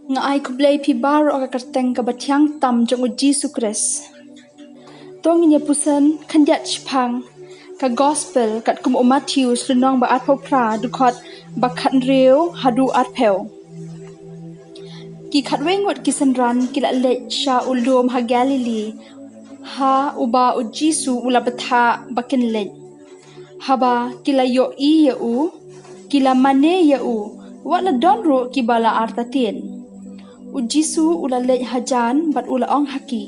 Ngai ku blei pi bar o karteng ka batyang tam jong Jesus Christ. Tong nya pusan khandiat chpang ka gospel kat kum Matthew srenong ba at pra dukot ba khan reu hadu at pheo. Ki khatweng wat kisanran kila le sha ulum ha Galilee ha uba u Jisu ulapatha bakin le. Haba kila yo I ya u kila mane ya u wala donro kibala artatin. U Jisu ula le hajan bat ula ong haki.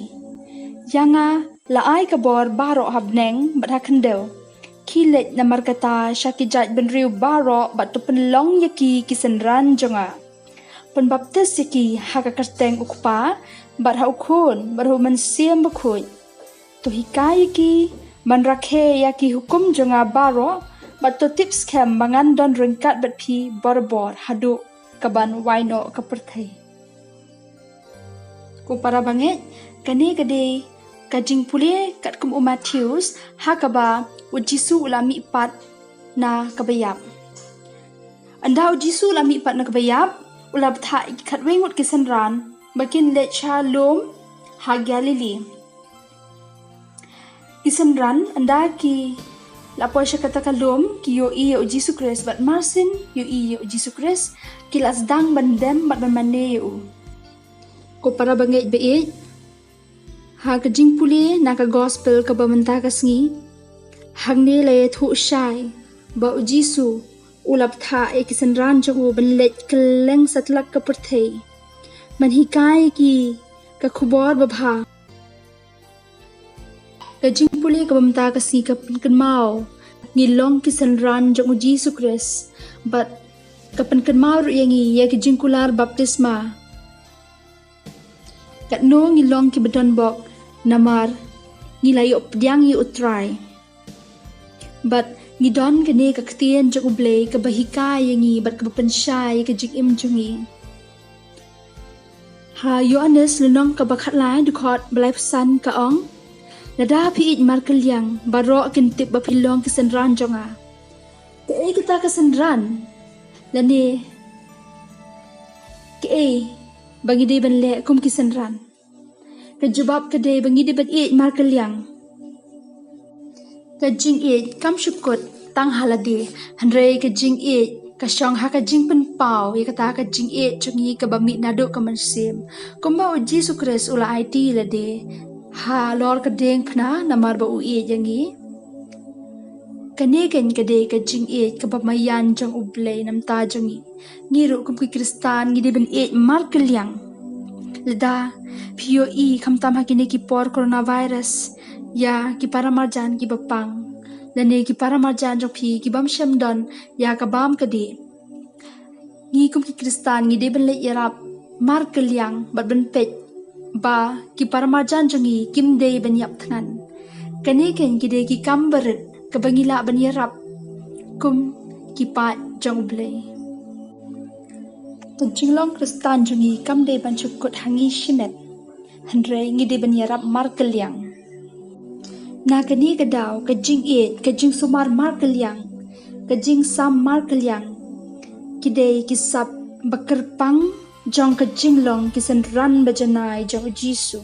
Yanga la ai kabor baro habneng bat hakendel. Kilet na markata syakijat benriu baro bat tu penlong yaki kisanran jonga. Penbaptis yaki haka karteng ukpa bat ha ukun bat hu mensiam bakut. Tu hikai yaki manrakhe yaki hukum jonga baro bat tu tips kem mangan don ringkat bat pi borbor hadu kaban waino kaperthai. Ku para banget kane kade kajing pule kat kum Matthews hakaba u Jisu ulami pat na kabayap. Anda u Jisu ulami pat na kabayap ulab tha khatweng ut kisanran bakin le cha lom ha Galilee. Kisanran anda ki lapoy siya katakalom ki yo I o Jesus Christ bat marsin yo I o Jesus Christ kilas dang bandem bat manmane yo. Ko para bangay bait ha kajing puli na ka gospel ka bamanta kasngi hangne le thu shai ba u Jisu ulap tha e kisanran jo banlet keleng satlak ka perthei man hikai ki ka khubor babha kajing puli ka bamanta kasngi ka penkenmau ngilong kisanran jo u Jesus Christ but ka penkenmau ru yangi ya kajing kular baptisma kat no ngilong ki bedon bok namar ngilayo pdyang yu utrai but ngidon kane ka ktien jong blei ka bahika yangi bat ka pensyai ka jingim jungi ha Yohanes lunong ka bakhat lai dukot blai pesan ka ong Lada piit markelyang baro kintip ba pilong kisanran jonga ke kita kisanran lani ke bagi de ban le kum kisanran ka jawab ka de bangi de bat it markelyang ka jingieid kam shukut tang halade hanre ka jingieid ka shong ha ka jing pen pau ya kata ka jingieid chungi ka bami nado ka mansim kumba u Jesus Christ ula IT lade ha lor ka deng phna namar ba u e yangi kanegen ka de ka jingieid ka bamayan jong u blei namta jongi ngiru kum ki kristan ngi de ben e markelyang Lada POE kamtam hakini ki por coronavirus ya ki para marjan ki bapang lane ki para marjan jok phi ki bam sham don ya ka bam kadi ngi kum ki kristan ngi de ben le yarap mar kelyang bat ben pet ba ki para marjan jongi kim de ben yap thanan kane ken ki de ki kam barit ka bangila ben yarap kum ki pa jong blei Jinglong kristan jungi kam de ban chukut hangi shimet hanre ngi de ban yarap markelyang na kani kadaw ka jingieid ka jing sumar markelyang ka jing sam markelyang kide kisap bakerpang jong ka jinglong kisanran ba janai jong Jisu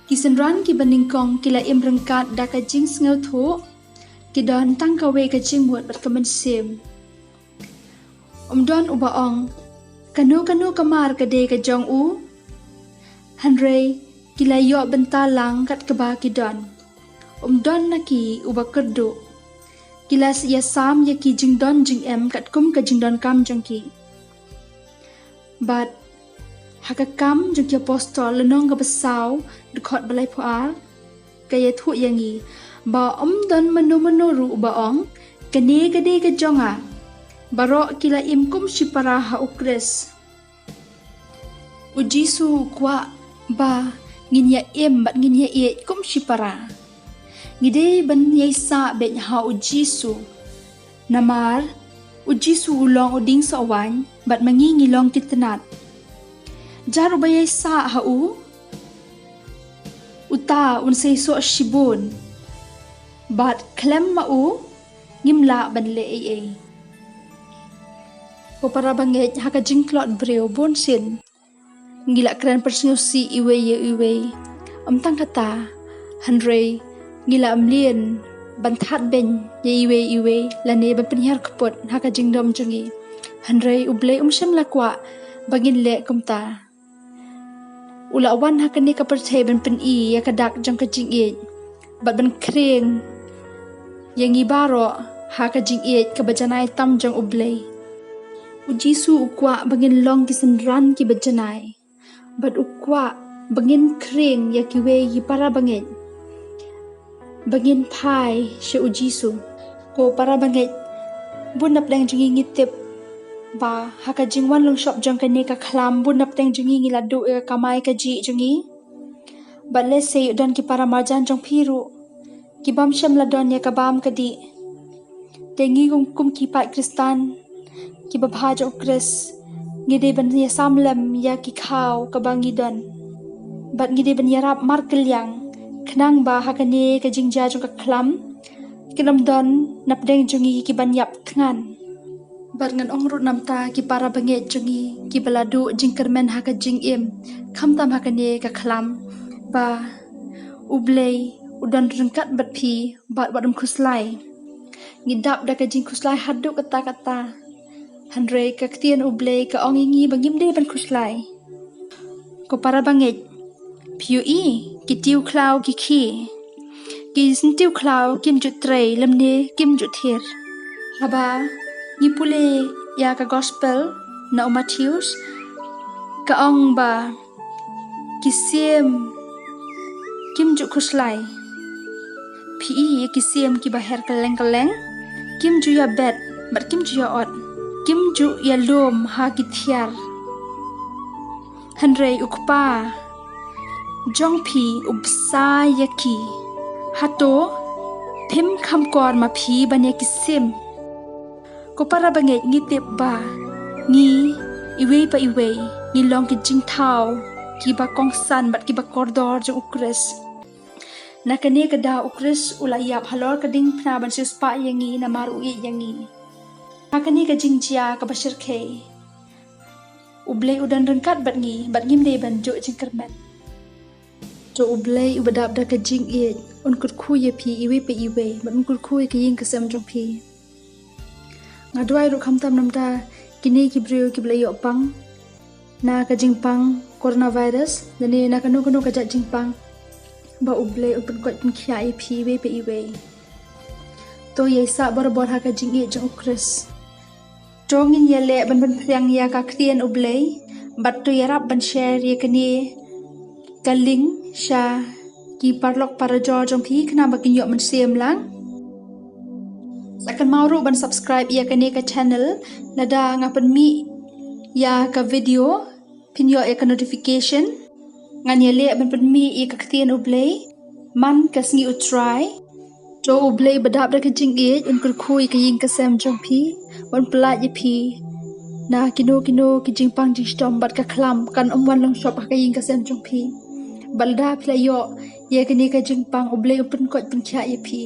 kisanran ki baningkong kila imrengkat da ka jing sngewthuh kidon tang ka we ka jing muat bat ka mensim Don ubaong kanu kamar kade ka jong u hanre kilayo benta lang kat kaba kidon don naki uba kerdu kilas ya sam yaki jingdon jingem kat kum ka jingdon kam jongki but hakakam jongki apostol lenong ka besaw dukot balai puar kaya thu yangi ba don menu ru ubaong kane kade ka jonga Baro kila imkum shipara ha ukres. U Jisu kwah ba nginya bat nginya kum shipara. Ngide ban yesa bet ha u Jisu. Namar u Jisu ulong uding sa awan bat mangingi long titenat. Jaru ba yesa ha u? Uta unsay so shibun. Bat klem ma u ngimla ban le Ko para bangit haka jingklot breu bon sin. Ngila keren persngew si iwei. Tang kata hanre ngila amlien bantat ben ye iwei lane ban penhiar kepot haka jingdom jungi. Hanre blei shim la kwah bangin le kumta. Ula wan haka ni ka percaya ban pen ya kadak jong ka jingieid. Bat ban kreng yang ibaro haka jingieid ka janai tam jong blei. Ujisu ukwa bangin long kisendran ki janai. Bat ukwa bangin kreng ya kiwe yi para bangit. Bangin pai she ujisu. Ko para bangit bun nap dang jungi ngitip ba haka jingwan long shop jong kane ka klam bun nap dang jungi ngiladu kamai ka ji jungi. But let's say don ki para marjan jong piru. Ki bam sham la don ya ka bam kadi. Tengi kum ki pai kristan. Ki babha jong krist. Ngide ban ya samlam ya ki khaw ka bangi don. But ngide ban ya rap mar kelyang. Kenang ba hakane ka jingja jong ka klam. Kinam don nap deng jungi ki ban yap ngan. But ngan ongrut namta ki para bangit jungi ki baladu jingkermen haka jingim. Kam tam hakane ka klam. Ba blei udan rengkat bat pi bat wadam kuslai. Ngidap da ka jing kuslai haduk kata-kata. Hanre ka ktien blei ka ongingi bangim de ban kuslai. Ko para bangit piu ki tiu klau ki ki. Ki sintiu klau kim jut trei lemne kim jut thir. Haba ni pule ya ka gospel na Matthews ka ong ba kisim kim jut kuslai. Pi kisim ki baher kaleng kim ju ya bet bat kim ju ya ot. Kim ju ya lom ha ki thiar. Hanre ukpa jong pi ubsa yaki. Hato pim kam kor maphi banya kisim. Ko para bangit ngitip ba ngi iwei ngi long ki jingthaw ki ba kongsan bat ki ba kordor jong ukris. Nakane kada ukris ulayap halor kading pna ban sispa yangi na maru yangi. Hakani ka jingjia ka basir ke. Blei udan rengkat bat ngim de ban jo jingkermen. Jo blei ubadap da ka jingieid jingkyrkhu ye pi iwei bat jingkyrkhu ka ying kasam jong pi. Ngadwai ru khamtam namta kini ki breu ki blei yo pang na ka jingpang coronavirus dane na kanu ka jat jingpang ba blei upen kot pin khia ye pi iwei. To ye sa bor ha ka jingieid jong ukris. Jongin yale ban priang ya ka ktien blei bat to yarap ban share ye kani kaling sha ki parlok para jong pi kena bakin yo man siam lang. Sakan mauru ban subscribe ya kani ka channel Lada ngapan mi ya ka video pin yo ya ka notification ngan yale ban mi ya ka ktien blei man ka sngewthuh try. Jo blei badap da ka jingieid jingkyrkhu ka ying kasam jong pi wan pelat ye pi na kino ki jingpang jingstom bat ka klam kan wan long shop ka ying kasam jong pi balda pla yo ye kini ka jingpang blei upen kot pin khia ye pi.